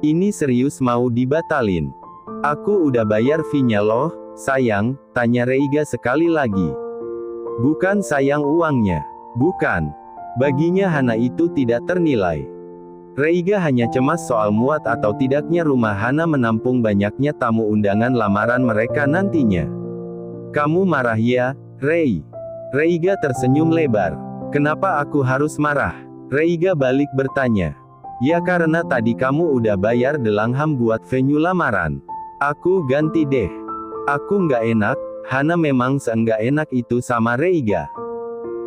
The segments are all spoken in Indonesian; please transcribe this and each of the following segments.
Ini serius mau dibatalin? Aku udah bayar fee-nya loh, sayang, tanya Reiga sekali lagi. Bukan sayang uangnya. Bukan. Baginya Hana itu tidak ternilai. Reiga hanya cemas soal muat atau tidaknya rumah Hana menampung banyaknya tamu undangan lamaran mereka nantinya. Kamu marah ya, Rei? Reiga tersenyum lebar. Kenapa aku harus marah? Reiga balik bertanya. Ya karena tadi kamu udah bayar Delangham buat venue lamaran. Aku ganti deh. Aku nggak enak, Hana memang seenggak enak itu sama Reiga.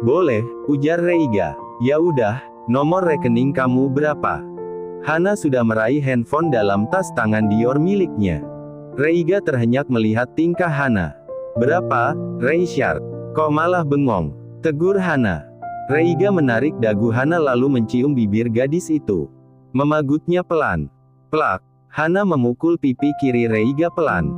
Boleh, ujar Reiga. Ya udah, nomor rekening kamu berapa? Hana sudah meraih handphone dalam tas tangan Dior miliknya. Reiga terhenyak melihat tingkah Hana. Berapa, Richard? Kok malah bengong? Tegur Hana. Reiga menarik dagu Hana lalu mencium bibir gadis itu. Memagutnya pelan. Plak. Hana memukul pipi kiri Reiga pelan.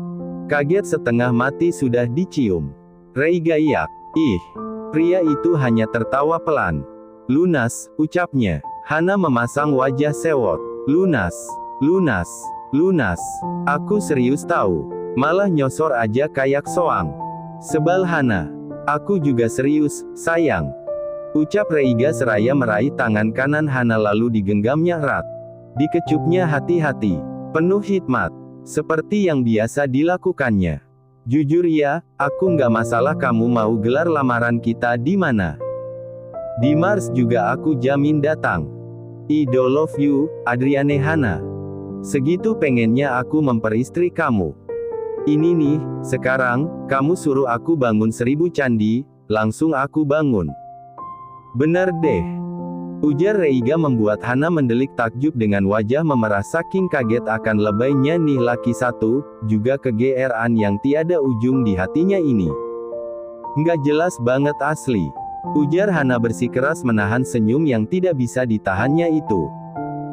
Kaget setengah mati sudah dicium. Reiga iyak. Ih. Pria itu hanya tertawa pelan. Lunas, ucapnya. Hana memasang wajah sewot. Lunas. Lunas. Lunas. Aku serius tahu. Malah nyosor aja kayak soang. Sebal Hana. Aku juga serius, sayang. Ucap Reiga seraya meraih tangan kanan Hana lalu digenggamnya erat. Dikecupnya hati-hati. Penuh hikmat. Seperti yang biasa dilakukannya. Jujur ya, aku nggak masalah kamu mau gelar lamaran kita di mana. Di Mars juga aku jamin datang. I do love you, Adriane Hana. Segitu pengennya aku memperistri kamu. Ini nih, sekarang, kamu suruh aku bangun 1000 candi, langsung aku bangun. Bener deh. Ujar Reiga membuat Hana mendelik takjub dengan wajah memerah saking kaget akan lebaynya nih laki satu, juga kegeeran yang tiada ujung di hatinya ini. Nggak jelas banget asli. Ujar Hana bersikeras menahan senyum yang tidak bisa ditahannya itu.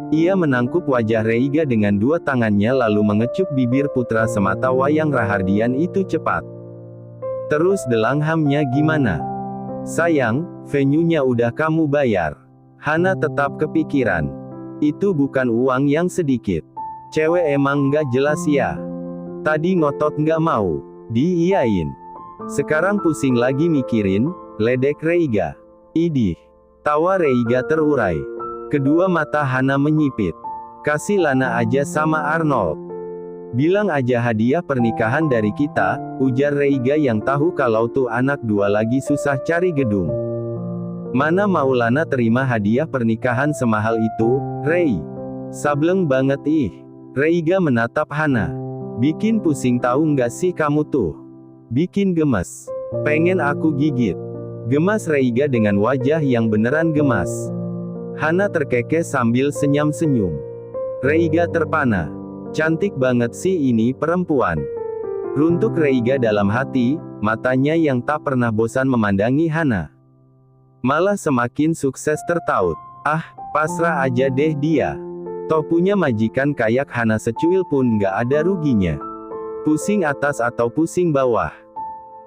Ia menangkup wajah Reiga dengan dua tangannya lalu mengecup bibir putra semata wayang Rahardian itu cepat. Terus Delanghamnya gimana? Sayang, venue-nya udah kamu bayar. Hana tetap kepikiran. Itu bukan uang yang sedikit. Cewek emang nggak jelas ya. Tadi ngotot nggak mau. Diiyain. Sekarang pusing lagi mikirin, ledek Reiga. Idih. Tawa Reiga terurai. Kedua mata Hana menyipit. Kasih Lana aja sama Arnold. Bilang aja hadiah pernikahan dari kita, ujar Reiga yang tahu kalau tuh anak dua lagi susah cari gedung. Mana mau Lana terima hadiah pernikahan semahal itu, Rei? Sableng banget ih. Reiga menatap Hana. Bikin pusing tahu nggak sih kamu tuh? Bikin gemes. Pengen aku gigit. Gemas Reiga dengan wajah yang beneran gemas. Hana terkekeh sambil senyum-senyum. Reiga terpana. Cantik banget sih ini perempuan. Runtuk Reiga dalam hati, matanya yang tak pernah bosan memandangi Hana. Malah semakin sukses tertaut. Ah, pasrah aja deh dia. Toh punya majikan kayak Hana secuil pun nggak ada ruginya. Pusing atas atau pusing bawah.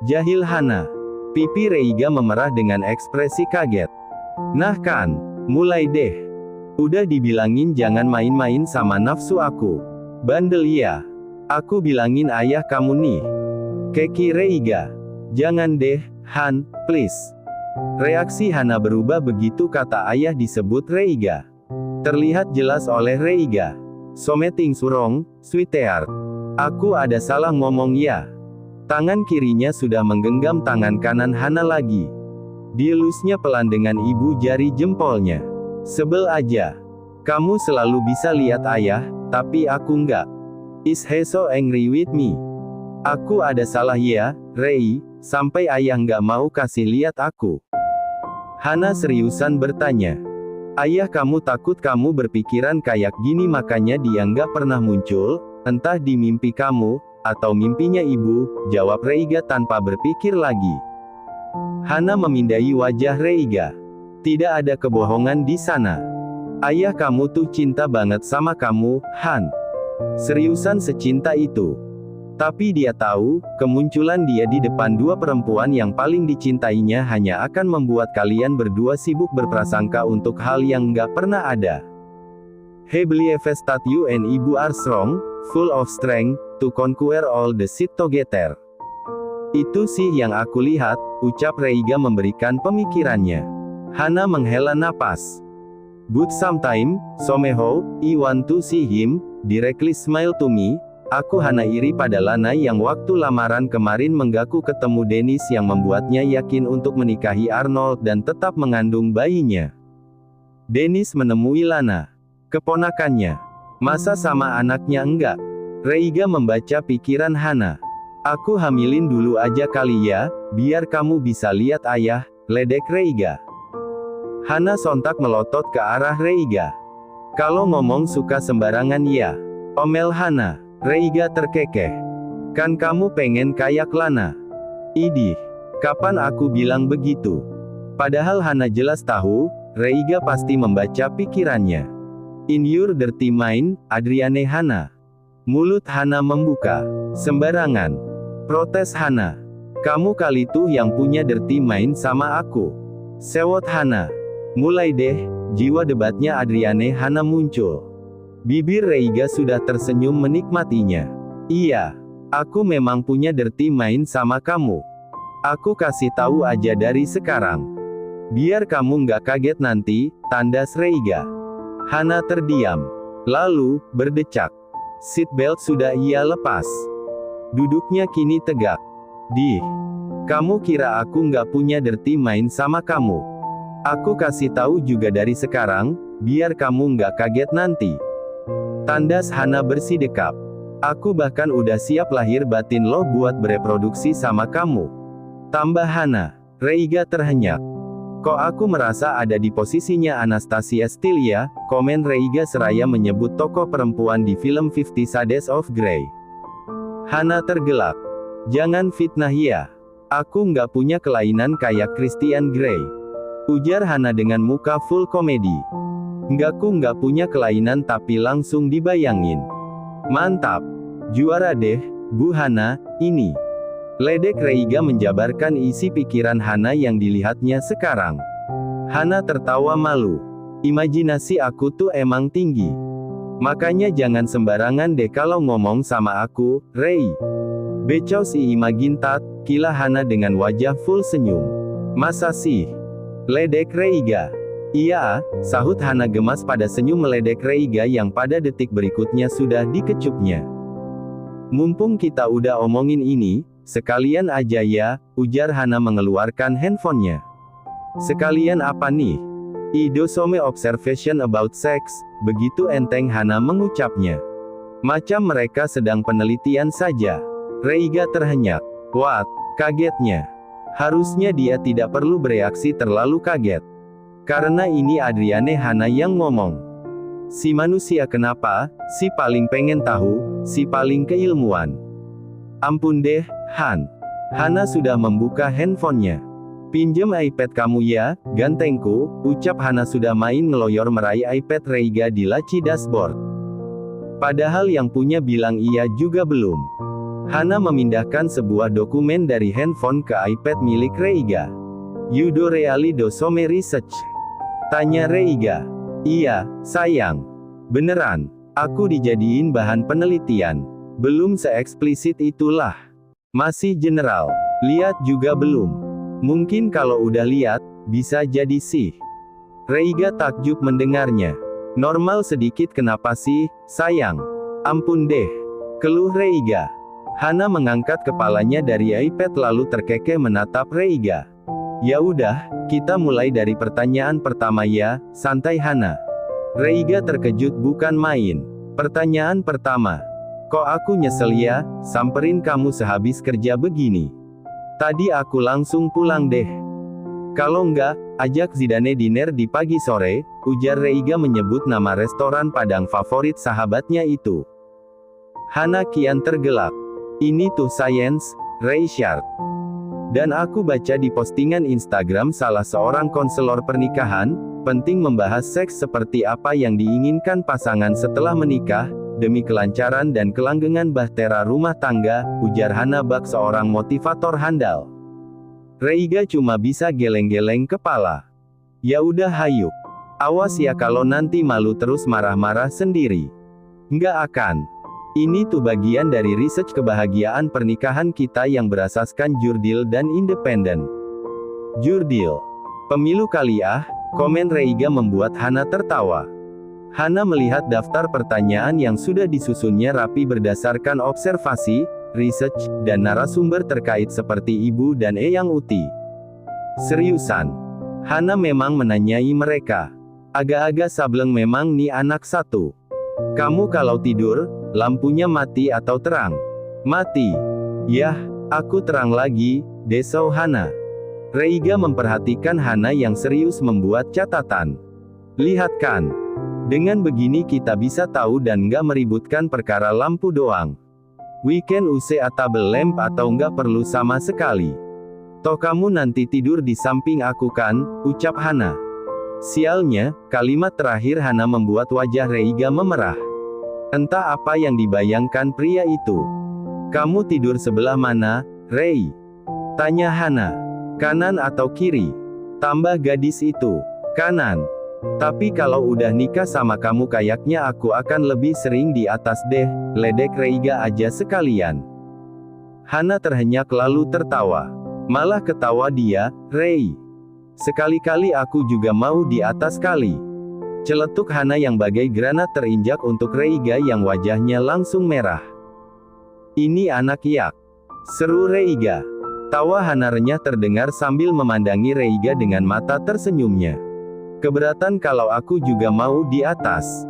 Jahil Hana. Pipi Reiga memerah dengan ekspresi kaget. Nah kan, mulai deh. Udah dibilangin jangan main-main sama nafsu aku. Bandel ya. Aku bilangin ayah kamu nih. Keki Reiga. Jangan deh, Han, please. Reaksi Hana berubah begitu kata ayah disebut Reiga. Terlihat jelas oleh Reiga. Something wrong, sweetheart. Aku ada salah ngomong ya. Tangan kirinya sudah menggenggam tangan kanan Hana lagi. Dielusnya pelan dengan ibu jari jempolnya. Sebel aja. Kamu selalu bisa lihat ayah, tapi aku nggak. Is he so angry with me? Aku ada salah ya, Rei, sampai ayah nggak mau kasih lihat aku. Hana seriusan bertanya. Ayah kamu takut kamu berpikiran kayak gini makanya dia nggak pernah muncul, entah di mimpi kamu, atau mimpinya ibu, jawab Reiga tanpa berpikir lagi. Hana memindai wajah Reiga. Tidak ada kebohongan di sana. Ayah kamu tuh cinta banget sama kamu, Han. Seriusan secinta itu. Tapi dia tahu, kemunculan dia di depan dua perempuan yang paling dicintainya hanya akan membuat kalian berdua sibuk berprasangka untuk hal yang nggak pernah ada. He believe that you and Ibu are strong, full of strength, to conquer all the shit together. Itu sih yang aku lihat, ucap Reiga memberikan pemikirannya. Hana menghela napas. But sometime, somehow, I want to see him, directly smile to me. Aku Hana iri pada Lana yang waktu lamaran kemarin mengaku ketemu Dennis yang membuatnya yakin untuk menikahi Arnold dan tetap mengandung bayinya. Dennis menemui Lana, keponakannya. Masa sama anaknya enggak? Reiga membaca pikiran Hana. Aku hamilin dulu aja kali ya, biar kamu bisa lihat ayah, ledek Reiga. Hana sontak melotot ke arah Reiga. Kalau ngomong suka sembarangan ya, omel Hana. Reiga terkekeh. Kan kamu pengen kayak Lana? Idih, kapan aku bilang begitu? Padahal Hana jelas tahu, Reiga pasti membaca pikirannya. In your dirty mind, Adriane Hana. Mulut Hana membuka. Sembarangan. Protes Hana. Kamu kali tuh yang punya dirty mind sama aku. Sewot Hana. Mulai deh, jiwa debatnya Adriane Hana muncul. Bibir Reiga sudah tersenyum menikmatinya. Iya, aku memang punya dirty mind sama kamu. Aku kasih tahu aja dari sekarang. Biar kamu nggak kaget nanti, tandas Reiga. Hana terdiam. Lalu, berdecak. Seatbelt sudah ia lepas. Duduknya kini tegak. Kamu kira aku nggak punya dirty mind sama kamu? Aku kasih tahu juga dari sekarang, biar kamu nggak kaget nanti. Tandas Hana bersidekap. Aku bahkan udah siap lahir batin loh buat bereproduksi sama kamu. Tambah Hana. Reiga terhenyak. Kok aku merasa ada di posisinya Anastasia Stilia, komen Reiga seraya menyebut tokoh perempuan di film 50 Shades of Grey. Hana tergelak. Jangan fitnah ya. Aku nggak punya kelainan kayak Christian Grey. Ujar Hana dengan muka full komedi. Aku nggak punya kelainan tapi langsung dibayangin. Mantap. Juara deh, Bu Hana, ini. Ledek Reiga menjabarkan isi pikiran Hana yang dilihatnya sekarang. Hana tertawa malu. Imajinasi aku tuh emang tinggi. Makanya jangan sembarangan deh kalau ngomong sama aku, Rei. Becau si imagine tat, kila Hana dengan wajah full senyum. Masa sih? Ledek Reiga. Iya, sahut Hana gemas pada senyum meledek Reiga yang pada detik berikutnya sudah dikecupnya. Mumpung kita udah omongin ini, sekalian aja ya, ujar Hana mengeluarkan handphonenya. Sekalian apa nih? I do some observation about sex, begitu enteng Hana mengucapnya. Macam mereka sedang penelitian saja. Reiga terhenyak. What? Kagetnya. Harusnya dia tidak perlu bereaksi terlalu kaget. Karena ini Adriane Hana yang ngomong. Si manusia kenapa, si paling pengen tahu, si paling keilmuan. Ampun deh, Han. Hana sudah membuka handphonenya. Pinjem iPad kamu ya, gantengku, ucap Hana sudah main ngeloyor meraih iPad Reiga di laci dashboard. Padahal yang punya bilang iya juga belum. Hana memindahkan sebuah dokumen dari handphone ke iPad milik Reiga. You do really do some research? Tanya Reiga. Iya, sayang. Beneran, aku dijadiin bahan penelitian. Belum se-eksplisit itulah. Masih general. Lihat juga belum. Mungkin kalau udah lihat, bisa jadi sih. Reiga takjub mendengarnya. Normal sedikit kenapa sih, sayang? Ampun deh. Keluh Reiga. Hana mengangkat kepalanya dari iPad lalu terkekeh menatap Reiga. Ya udah, kita mulai dari pertanyaan pertama ya, santai Hana. Reiga terkejut bukan main. Pertanyaan pertama. Kok aku nyesel ya, samperin kamu sehabis kerja begini. Tadi aku langsung pulang deh. Kalau enggak, ajak Zidane dinner di pagi sore, ujar Reiga menyebut nama restoran Padang favorit sahabatnya itu. Hana kian tergelak. Ini tuh science, Richard. Dan aku baca di postingan Instagram salah seorang konselor pernikahan, penting membahas seks seperti apa yang diinginkan pasangan setelah menikah, demi kelancaran dan kelanggengan bahtera rumah tangga, ujar Hana bak seorang motivator handal. Reiga cuma bisa geleng-geleng kepala. Ya udah hayuk. Awas ya kalau nanti malu terus marah-marah sendiri. Nggak akan. Ini tuh bagian dari research kebahagiaan pernikahan kita yang berasaskan jurdil dan independen. Jurdil. Pemilu kali ah, komen Reiga membuat Hana tertawa. Hana melihat daftar pertanyaan yang sudah disusunnya rapi berdasarkan observasi, research, dan narasumber terkait seperti Ibu dan Eyang Uti. Seriusan. Hana memang menanyai mereka. Agak-agak sableng memang nih anak satu. Kamu kalau tidur, lampunya mati atau terang? Mati. Yah, aku terang lagi, desau Hana. Reiga memperhatikan Hana yang serius membuat catatan. Lihat kan. Dengan begini kita bisa tahu dan nggak meributkan perkara lampu doang. We can use a table lamp atau nggak perlu sama sekali. Toh kamu nanti tidur di samping aku kan, ucap Hana. Sialnya, kalimat terakhir Hana membuat wajah Reiga memerah. Entah apa yang dibayangkan pria itu. Kamu tidur sebelah mana, Rei? Tanya Hana. Kanan atau kiri? Tambah gadis itu. Kanan. Tapi kalau udah nikah sama kamu kayaknya aku akan lebih sering di atas deh, ledek Reiga aja sekalian. Hana terhenyak lalu tertawa. Malah ketawa dia, Rei. Sekali-kali aku juga mau di atas kali. Celetuk Hana yang bagai granat terinjak untuk Reiga yang wajahnya langsung merah. Ini anak yak. Seru Reiga. Tawa Hana renyah terdengar sambil memandangi Reiga dengan mata tersenyumnya. Keberatan kalau aku juga mau di atas?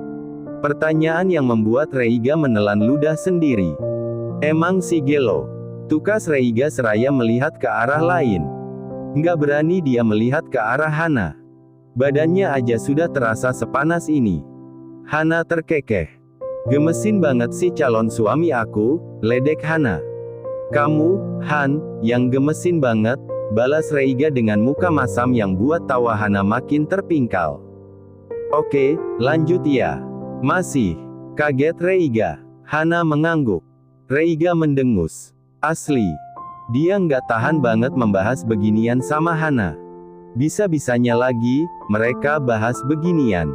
Pertanyaan yang membuat Reiga menelan ludah sendiri. Emang si gelo. Tukas Reiga seraya melihat ke arah lain. Nggak berani dia melihat ke arah Hana. Badannya aja sudah terasa sepanas ini. Hana terkekeh. Gemesin banget sih calon suami aku, ledek Hana. Kamu, Han, yang gemesin banget, balas Reiga dengan muka masam yang buat tawa Hana makin terpingkal. Oke, lanjut ya. Masih. Kaget Reiga. Hana mengangguk. Reiga mendengus. Asli. Dia nggak tahan banget membahas beginian sama Hana. Bisa-bisanya lagi, mereka bahas beginian.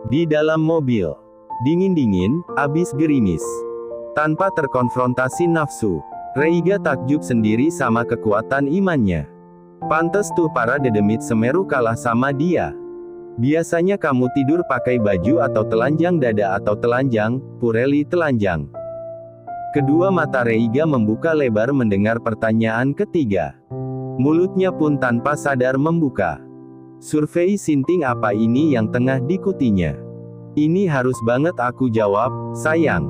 Di dalam mobil. Dingin-dingin, abis gerimis. Tanpa terkonfrontasi nafsu. Reiga takjub sendiri sama kekuatan imannya. Pantes tuh para dedemit Semeru kalah sama dia. Biasanya kamu tidur pakai baju atau telanjang dada atau telanjang, pureli telanjang. Kedua mata Reiga membuka lebar mendengar pertanyaan ketiga. Mulutnya pun tanpa sadar membuka. Survei sinting apa ini yang tengah dikutinya? Ini harus banget aku jawab, sayang.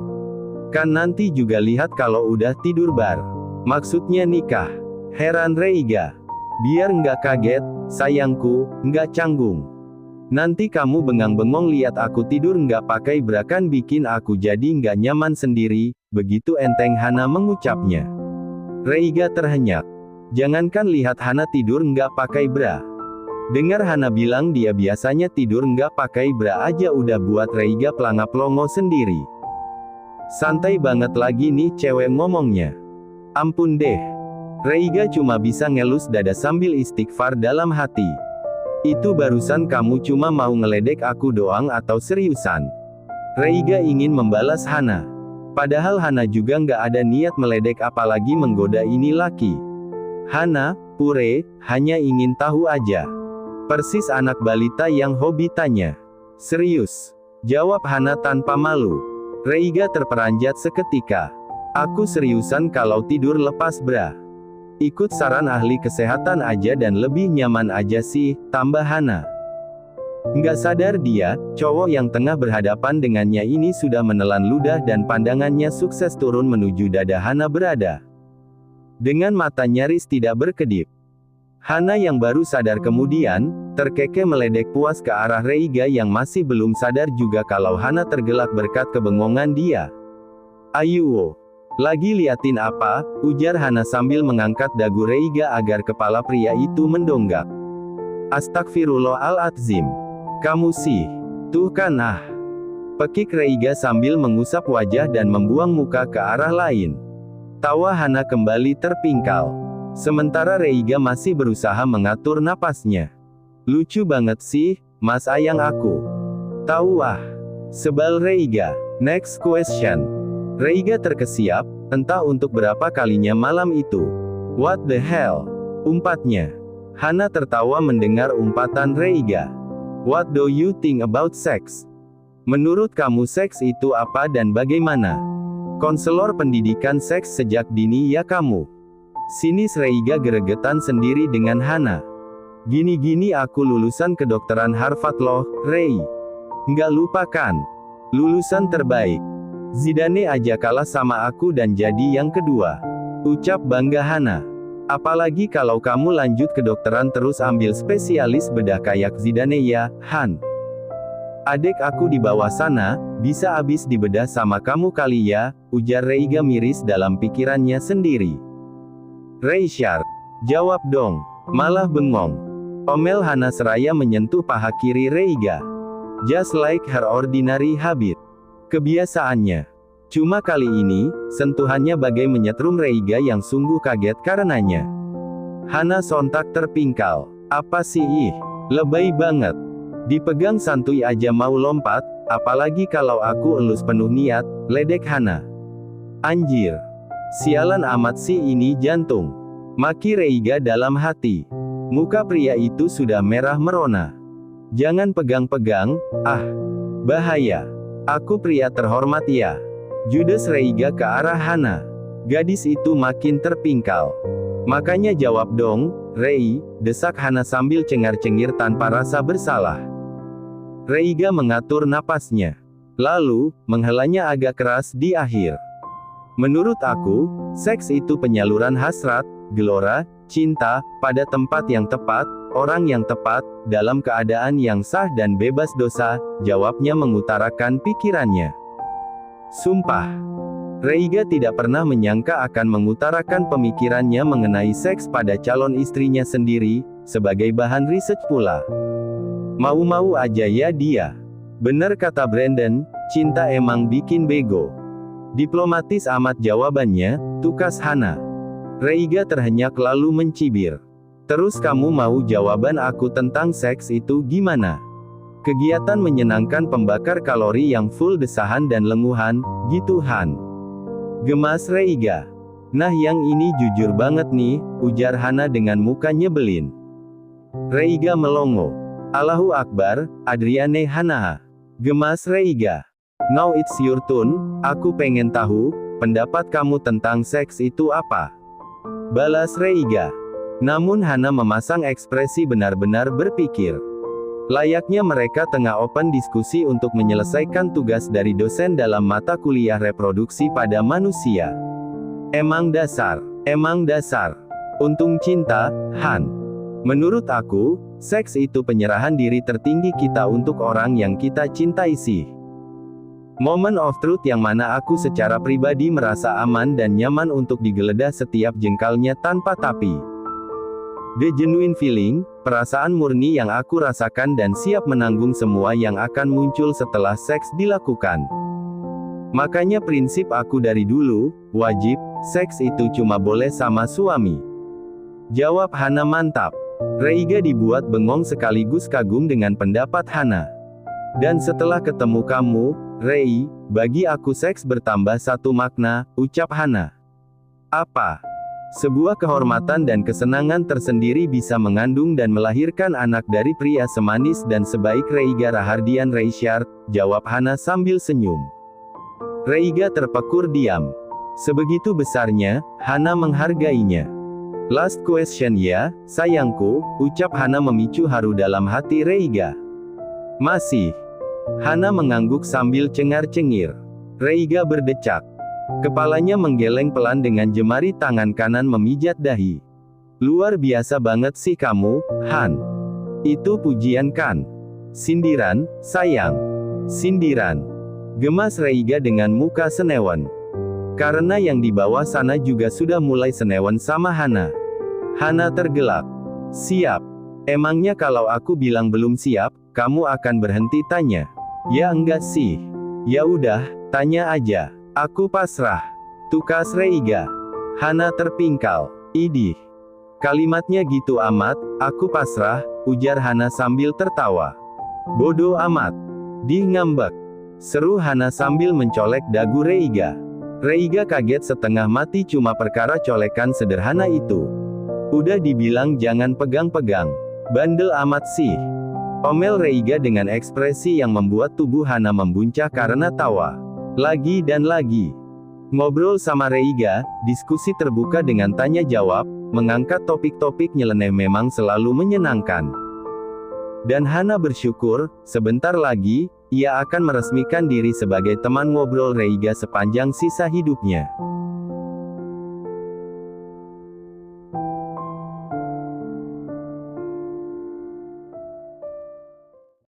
Kan nanti juga lihat kalau udah tidur bar. Maksudnya nikah. Heran Reiga. Biar nggak kaget, sayangku, nggak canggung. Nanti kamu bengang-bengong lihat aku tidur nggak pakai bra kan bikin aku jadi nggak nyaman sendiri, begitu enteng Hana mengucapnya. Reiga terhenyak. Jangankan lihat Hana tidur nggak pakai bra. Dengar Hana bilang dia biasanya tidur nggak pakai bra aja udah buat Reiga pelangap-longo sendiri. Santai banget lagi nih cewek ngomongnya. Ampun deh. Reiga cuma bisa ngelus dada sambil istighfar dalam hati. Itu barusan kamu cuma mau ngeledek aku doang atau seriusan? Reiga ingin membalas Hana. Padahal Hana juga nggak ada niat meledek apalagi menggoda ini laki. Hana, pure, hanya ingin tahu aja. Persis anak balita yang hobi tanya. Serius? Jawab Hana tanpa malu. Reiga terperanjat seketika. Aku seriusan kalau tidur lepas bra. Ikut saran ahli kesehatan aja dan lebih nyaman aja sih, tambah Hana. Nggak sadar dia, cowok yang tengah berhadapan dengannya ini sudah menelan ludah dan pandangannya sukses turun menuju dada Hana berada. Dengan mata nyaris tidak berkedip. Hana yang baru sadar kemudian, terkekeh meledek puas ke arah Reiga yang masih belum sadar juga kalau Hana tergelak berkat kebengongan dia. Ayuwo. Lagi liatin apa? Ujar Hana sambil mengangkat dagu Reiga agar kepala pria itu mendonggak. Astagfirullahaladzim. Kamu sih. Tuh kan ah. Pekik Reiga sambil mengusap wajah dan membuang muka ke arah lain. Tawa Hana kembali terpingkal. Sementara Reiga masih berusaha mengatur napasnya. Lucu banget sih, mas ayang aku. Tahu ah. Sebal Reiga. Next question. Reiga terkesiap, entah untuk berapa kalinya malam itu. What the hell? Umpatnya. Hana tertawa mendengar umpatan Reiga. What do you think about sex? Menurut kamu seks itu apa dan bagaimana? Konselor pendidikan seks sejak dini ya kamu. Sinis Reiga geregetan sendiri dengan Hana. Gini-gini aku lulusan kedokteran Harvard loh, Rei. Nggak lupa kan? Lulusan terbaik. Zidane aja kalah sama aku dan jadi yang kedua. Ucap bangga Hana. Apalagi kalau kamu lanjut kedokteran terus ambil spesialis bedah kayak Zidane ya, Han. Adek aku di bawah sana, bisa abis dibedah sama kamu kali ya, ujar Reiga miris dalam pikirannya sendiri. Richard, jawab dong, malah bengong. Omel Hana seraya menyentuh paha kiri Reiga. Just like her ordinary habit. Kebiasaannya. Cuma kali ini, sentuhannya bagai menyetrum Reiga yang sungguh kaget karenanya. Hana sontak terpingkal. Apa sih ih? Lebay banget. Dipegang santuy aja mau lompat, apalagi kalau aku elus penuh niat, ledek Hana. Anjir. Sialan amat sih ini jantung. Maki Reiga dalam hati. Muka pria itu sudah merah merona. Jangan pegang-pegang, ah. Bahaya. Aku pria terhormat ya. Judes Reiga ke arah Hana. Gadis itu makin terpingkal. Makanya jawab dong, Rei, desak Hana sambil cengar-cengir tanpa rasa bersalah. Reiga mengatur napasnya. Lalu, menghelanya agak keras di akhir. Menurut aku, seks itu penyaluran hasrat, gelora, cinta, pada tempat yang tepat, orang yang tepat, dalam keadaan yang sah dan bebas dosa, jawabnya mengutarakan pikirannya. Sumpah. Reiga tidak pernah menyangka akan mengutarakan pemikirannya mengenai seks pada calon istrinya sendiri, sebagai bahan riset pula. Mau-mau aja ya dia. Bener kata Brandon, cinta emang bikin bego. Diplomatis amat jawabannya, tukas Hana. Reiga terhenyak lalu mencibir. Terus kamu mau jawaban aku tentang seks itu gimana? Kegiatan menyenangkan pembakar kalori yang full desahan dan lenguhan, gitu Han. Gemas Reiga. Nah yang ini jujur banget nih, ujar Hana dengan muka nyebelin. Reiga melongo. Allahu Akbar, Adriane Hanaha. Gemas Reiga. Now it's your turn, aku pengen tahu, pendapat kamu tentang seks itu apa? Balas Reiga. Namun Hana memasang ekspresi benar-benar berpikir. Layaknya mereka tengah open diskusi untuk menyelesaikan tugas dari dosen dalam mata kuliah reproduksi pada manusia. Emang dasar. Untung cinta, Han. Menurut aku, seks itu penyerahan diri tertinggi kita untuk orang yang kita cintai sih. Moment of truth yang mana aku secara pribadi merasa aman dan nyaman untuk digeledah setiap jengkalnya tanpa tapi. The genuine feeling, perasaan murni yang aku rasakan dan siap menanggung semua yang akan muncul setelah seks dilakukan. Makanya prinsip aku dari dulu, wajib, seks itu cuma boleh sama suami. Jawab Hana mantap. Reiga dibuat bengong sekaligus kagum dengan pendapat Hana. Dan setelah ketemu kamu, Rei, bagi aku seks bertambah satu makna, ucap Hana. Apa? Sebuah kehormatan dan kesenangan tersendiri bisa mengandung dan melahirkan anak dari pria semanis dan sebaik Reiga Rahardian Richard, jawab Hana sambil senyum. Reiga terpekur diam. Sebegitu besarnya, Hana menghargainya. Last question ya, sayangku, ucap Hana memicu haru dalam hati Reiga. Masih. Hana mengangguk sambil cengar-cengir. Reiga berdecak. Kepalanya menggeleng pelan dengan jemari tangan kanan memijat dahi. Luar biasa banget sih kamu, Han. Itu pujian kan? Sindiran, sayang. Sindiran. Gemas Reiga dengan muka senewan. Karena yang di bawah sana juga sudah mulai senewan sama Hana. Hana tergelak. Siap. Emangnya kalau aku bilang belum siap, kamu akan berhenti tanya? Ya enggak sih. Ya udah, tanya aja. Aku pasrah. Tukas Reiga. Hana terpingkal. Idih. Kalimatnya gitu amat, aku pasrah, ujar Hana sambil tertawa. Bodoh amat. Di ngambek. Seru Hana sambil mencolek dagu Reiga. Reiga kaget setengah mati cuma perkara colekan sederhana itu. Udah dibilang jangan pegang-pegang. Bandel amat sih. Omel Reiga dengan ekspresi yang membuat tubuh Hana membuncah karena tawa. Lagi dan lagi. Ngobrol sama Reiga, diskusi terbuka dengan tanya jawab, mengangkat topik-topik nyeleneh memang selalu menyenangkan. Dan Hana bersyukur, sebentar lagi, ia akan meresmikan diri sebagai teman ngobrol Reiga sepanjang sisa hidupnya.